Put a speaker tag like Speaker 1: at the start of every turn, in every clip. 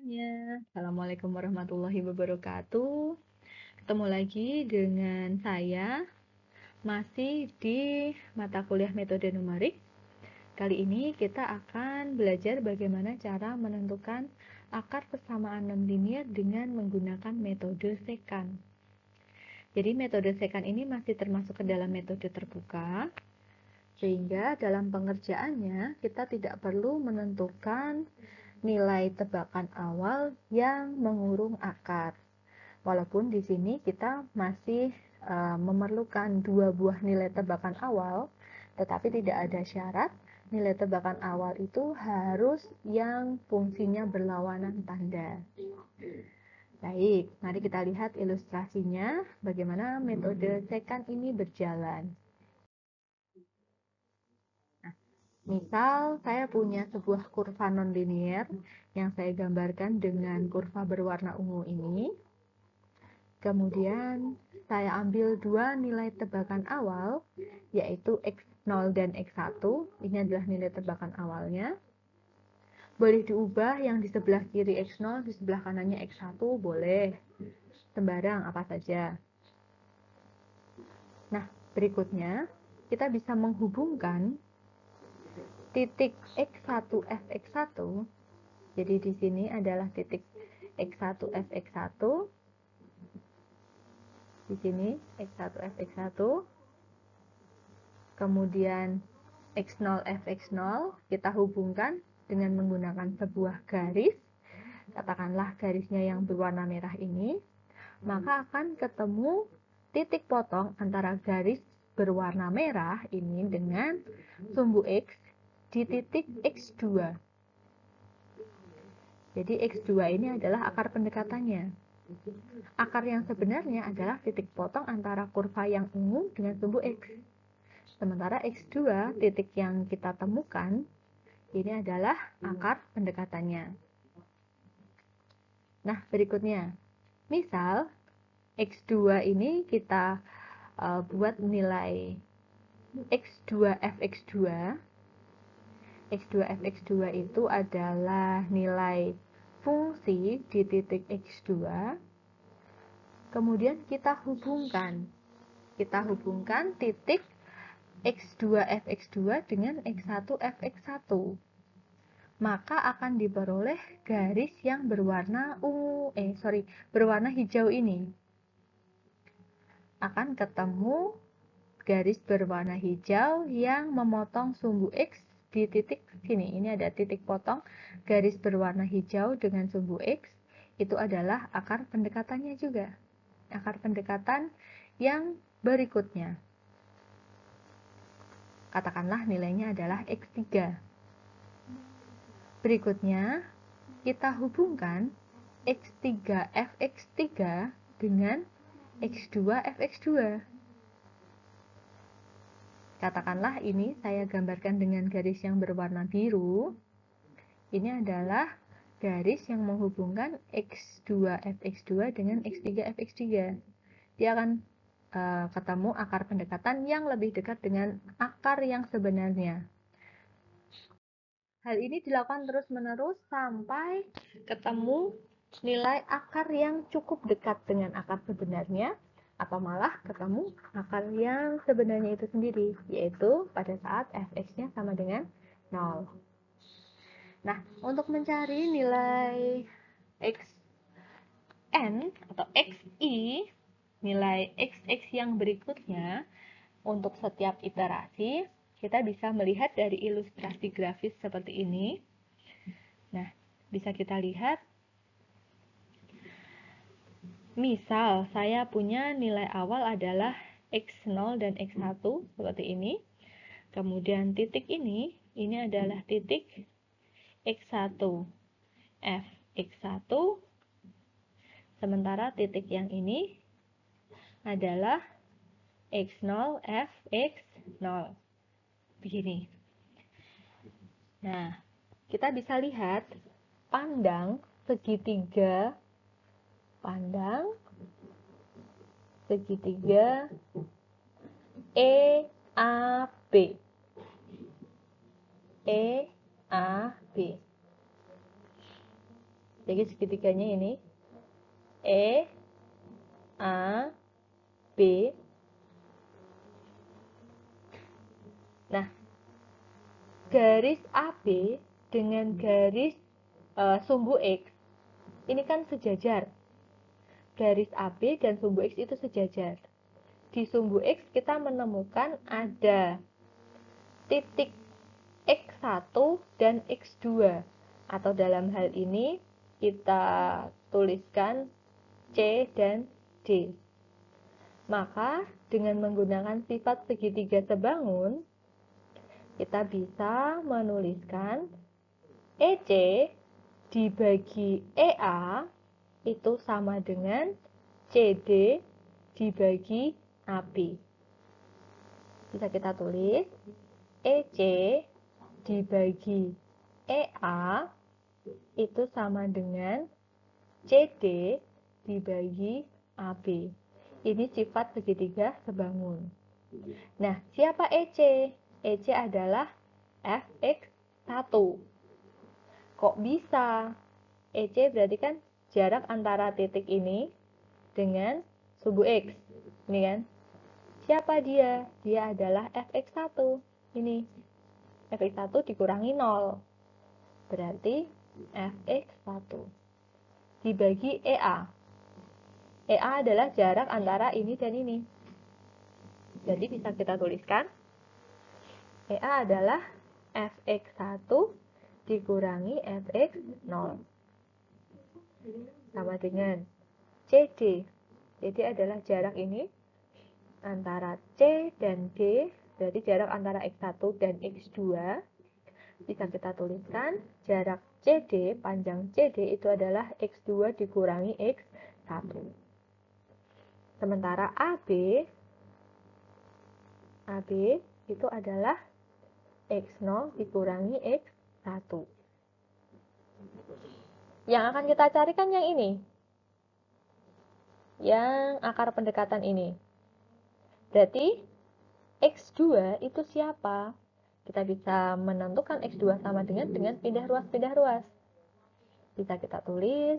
Speaker 1: Semuanya. Assalamualaikum warahmatullahi wabarakatuh. Ketemu lagi dengan saya, masih di mata kuliah metode numerik. Kali ini kita akan belajar bagaimana cara menentukan akar persamaan non-linear dengan menggunakan metode secant. Jadi metode secant ini masih termasuk ke dalam metode terbuka, sehingga dalam pengerjaannya kita tidak perlu menentukan nilai tebakan awal yang mengurung akar. Walaupun di sini kita masih memerlukan dua buah nilai tebakan awal, tetapi tidak ada syarat nilai tebakan awal itu harus yang fungsinya berlawanan tanda. Baik, mari kita lihat ilustrasinya bagaimana metode secant ini berjalan. Misal, saya punya sebuah kurva nonlinier yang saya gambarkan dengan kurva berwarna ungu ini. Kemudian, saya ambil dua nilai tebakan awal, yaitu X0 dan X1. Ini adalah nilai tebakan awalnya. Boleh diubah yang di sebelah kiri X0, di sebelah kanannya X1, boleh. Sembarang apa saja. Nah, berikutnya, kita bisa menghubungkan titik X1 Fx1, jadi di sini adalah titik X1 Fx1, di sini X1 Fx1, kemudian X0 Fx0 kita hubungkan dengan menggunakan sebuah garis, katakanlah garisnya yang berwarna merah ini, maka akan ketemu titik potong antara garis berwarna merah ini dengan sumbu X di titik X2. Jadi X2 ini adalah akar pendekatannya. Akar yang sebenarnya adalah titik potong antara kurva yang ungu dengan sumbu X. Sementara X2, titik yang kita temukan, ini adalah akar pendekatannya. Nah, berikutnya. Misal, X2 ini kita buat nilai X2 Fx2. X2 Fx2 itu adalah nilai fungsi di titik X2. Kemudian kita hubungkan titik X2 Fx2 dengan X1 Fx1. Maka akan diperoleh garis yang berwarna berwarna hijau ini. Akan ketemu garis berwarna hijau yang memotong sumbu X di titik sini. Ini ada titik potong garis berwarna hijau dengan sumbu X. Itu adalah akar pendekatannya juga. Akar pendekatan yang berikutnya. Katakanlah nilainya adalah X3. Berikutnya, kita hubungkan X3 Fx3 dengan X2 Fx2. Katakanlah ini saya gambarkan dengan garis yang berwarna biru. Ini adalah garis yang menghubungkan X2 Fx2 dengan X3 Fx3. Dia akan ketemu akar pendekatan yang lebih dekat dengan akar yang sebenarnya. Hal ini dilakukan terus-menerus sampai ketemu nilai akar yang cukup dekat dengan akar sebenarnya, atau malah ketemu akar yang sebenarnya itu sendiri, yaitu pada saat fx-nya sama dengan 0. Nah, untuk mencari nilai xn atau xi, nilai xx yang berikutnya, untuk setiap iterasi, kita bisa melihat dari ilustrasi grafis seperti ini. Nah, bisa kita lihat. Misal, saya punya nilai awal adalah X0 dan X1 seperti ini. Kemudian titik ini adalah titik X1 Fx1. Sementara titik yang ini adalah X0 Fx0. Begini. Nah, kita bisa lihat pandang segitiga EAB. Jadi segitiganya ini E, A, B. Nah, garis AB dengan garis sumbu X ini kan sejajar. Garis AB dan sumbu X itu sejajar. Di sumbu X kita menemukan ada titik X1 dan X2. Atau dalam hal ini kita tuliskan C dan D. Maka dengan menggunakan sifat segitiga sebangun, kita bisa menuliskan EC dibagi EA itu sama dengan CD dibagi AB. Bisa kita tulis EC dibagi EA itu sama dengan CD dibagi AB. Ini sifat segitiga sebangun. Nah, siapa EC? EC adalah Fx1. Kok bisa? EC berarti kan jarak antara titik ini dengan sumbu X. Ini kan? Siapa dia? Dia adalah Fx1. Ini. Fx1 dikurangi 0. Berarti Fx1 dibagi EA. EA adalah jarak antara ini dan ini. Jadi bisa kita tuliskan EA adalah Fx1 dikurangi Fx0. Sama dengan CD. CD adalah jarak ini antara C dan D, berarti jarak antara X1 dan X2. Bisa kita tuliskan jarak CD, panjang CD itu adalah X2 dikurangi X1. Sementara AB itu adalah X0 dikurangi X1. Yang akan kita carikan yang ini. Yang akar pendekatan ini. Berarti X2 itu siapa? Kita bisa menentukan X2 sama dengan pindah ruas. Bisa kita tulis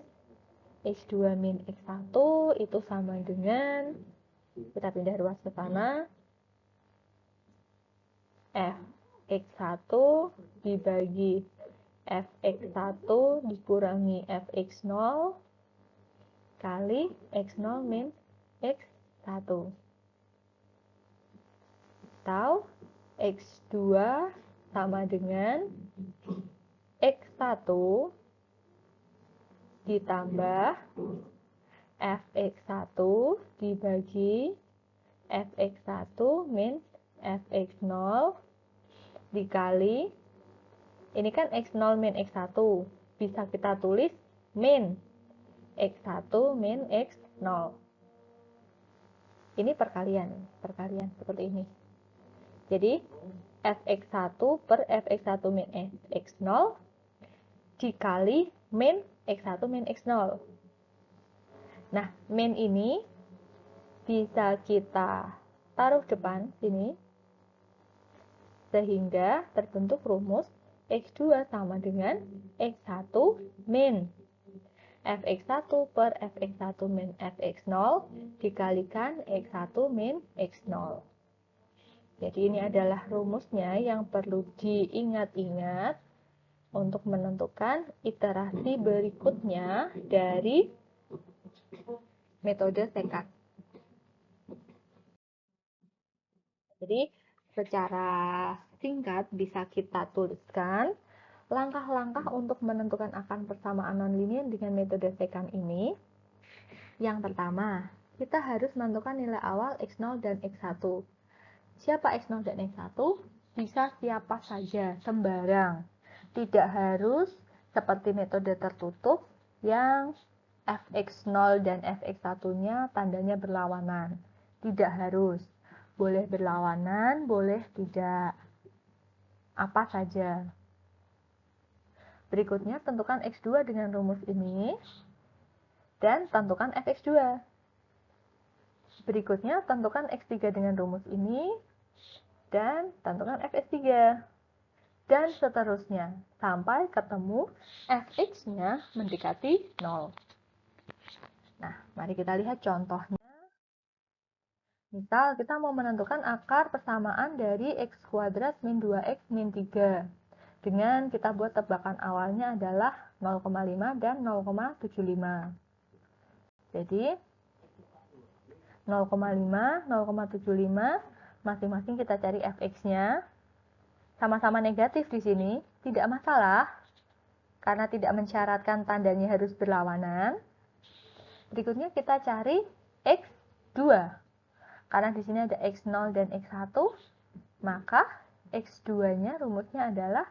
Speaker 1: X2 min X1 itu sama dengan, kita pindah ruas ke sana, Fx1 dibagi Fx1 dikurangi Fx0 kali X0 min X1. Atau X2 sama dengan X1 ditambah Fx1 dibagi Fx1 min Fx0 dikali, ini kan X0 min X1, bisa kita tulis min X1 min X0. Ini perkalian seperti ini. Jadi Fx1 per Fx1 min X0 dikali min X1 min X0. Nah, min ini bisa kita taruh depan sini, sehingga terbentuk rumus X2 sama dengan X1 min Fx1 per Fx1 min Fx0 dikalikan X1 min X0. Jadi ini adalah rumusnya yang perlu diingat-ingat untuk menentukan iterasi berikutnya dari metode sekat. Jadi secara singkat bisa kita tuliskan langkah-langkah untuk menentukan akar persamaan nonlinier dengan metode sekant ini. Yang pertama, kita harus menentukan nilai awal X0 dan X1. Siapa X0 dan X1? Bisa siapa saja, sembarang. Tidak harus seperti metode tertutup yang Fx0 dan Fx1-nya tandanya berlawanan. Tidak harus. Boleh berlawanan, boleh tidak. Apa saja. Berikutnya, tentukan X2 dengan rumus ini. Dan tentukan Fx2. Berikutnya, tentukan X3 dengan rumus ini. Dan tentukan Fx3. dan seterusnya, sampai ketemu fx-nya mendekati 0. Nah, mari kita lihat contohnya. Misal, kita mau menentukan akar persamaan dari x kuadrat min 2x min 3. Dengan kita buat tebakan awalnya adalah 0,5 dan 0,75. Jadi, 0,5, 0,75, masing-masing kita cari fx-nya. Sama-sama negatif di sini, tidak masalah, karena tidak mensyaratkan tandanya harus berlawanan. Berikutnya kita cari x2. Karena di sini ada x0 dan x1, maka x2-nya rumusnya adalah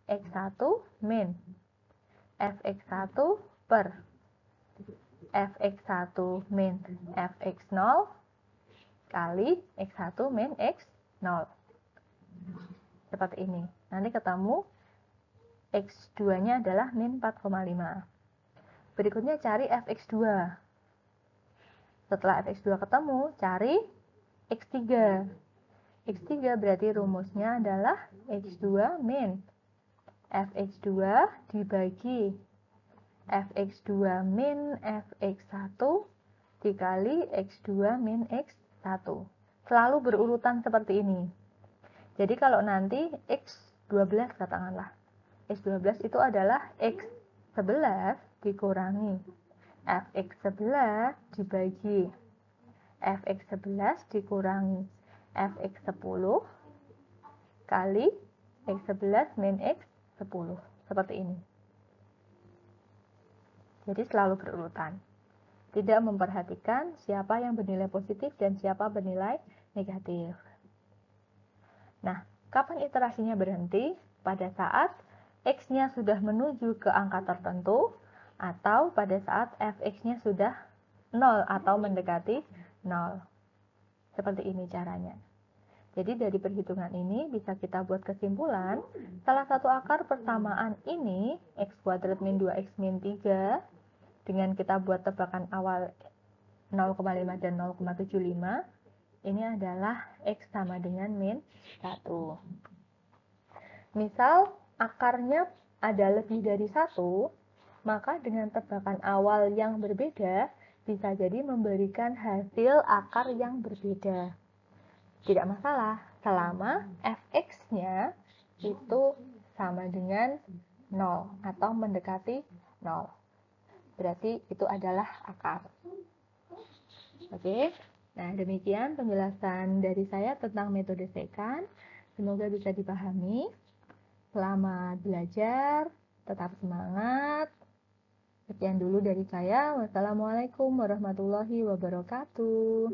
Speaker 1: x1 min fx1 per fx1 min fx0 kali x1 min x0. Seperti ini. Nanti ketemu x2-nya adalah min 4,5. Berikutnya cari fx2. Setelah fx2 ketemu, cari x3. x3 berarti rumusnya adalah x2 min fx2 dibagi fx2 min fx1 dikali x2 min x1. Selalu berurutan seperti ini. Jadi kalau nanti x12 katakanlah. x12 itu adalah x11 dikurangi fx11 dibagi fx11 dikurangi fx10 kali x11 min x10. Seperti ini. Jadi selalu berurutan. Tidak memperhatikan siapa yang bernilai positif dan siapa bernilai negatif. Nah, kapan iterasinya berhenti? Pada saat x-nya sudah menuju ke angka tertentu atau pada saat fx-nya sudah 0 atau mendekati 0. Seperti ini caranya. Jadi dari perhitungan ini bisa kita buat kesimpulan, salah satu akar persamaan ini, x kuadrat min 2x min 3, dengan kita buat tebakan awal 0,5 dan 0,75, ini adalah x sama dengan min 1. Misal akarnya ada lebih dari 1, maka dengan tebakan awal yang berbeda, bisa jadi memberikan hasil akar yang berbeda. Tidak masalah, selama fx-nya itu sama dengan 0 atau mendekati 0. Berarti itu adalah akar. Oke, nah demikian penjelasan dari saya tentang metode sekant. Semoga bisa dipahami. Selamat belajar, tetap semangat. Sekian dulu dari saya. Wassalamualaikum warahmatullahi wabarakatuh.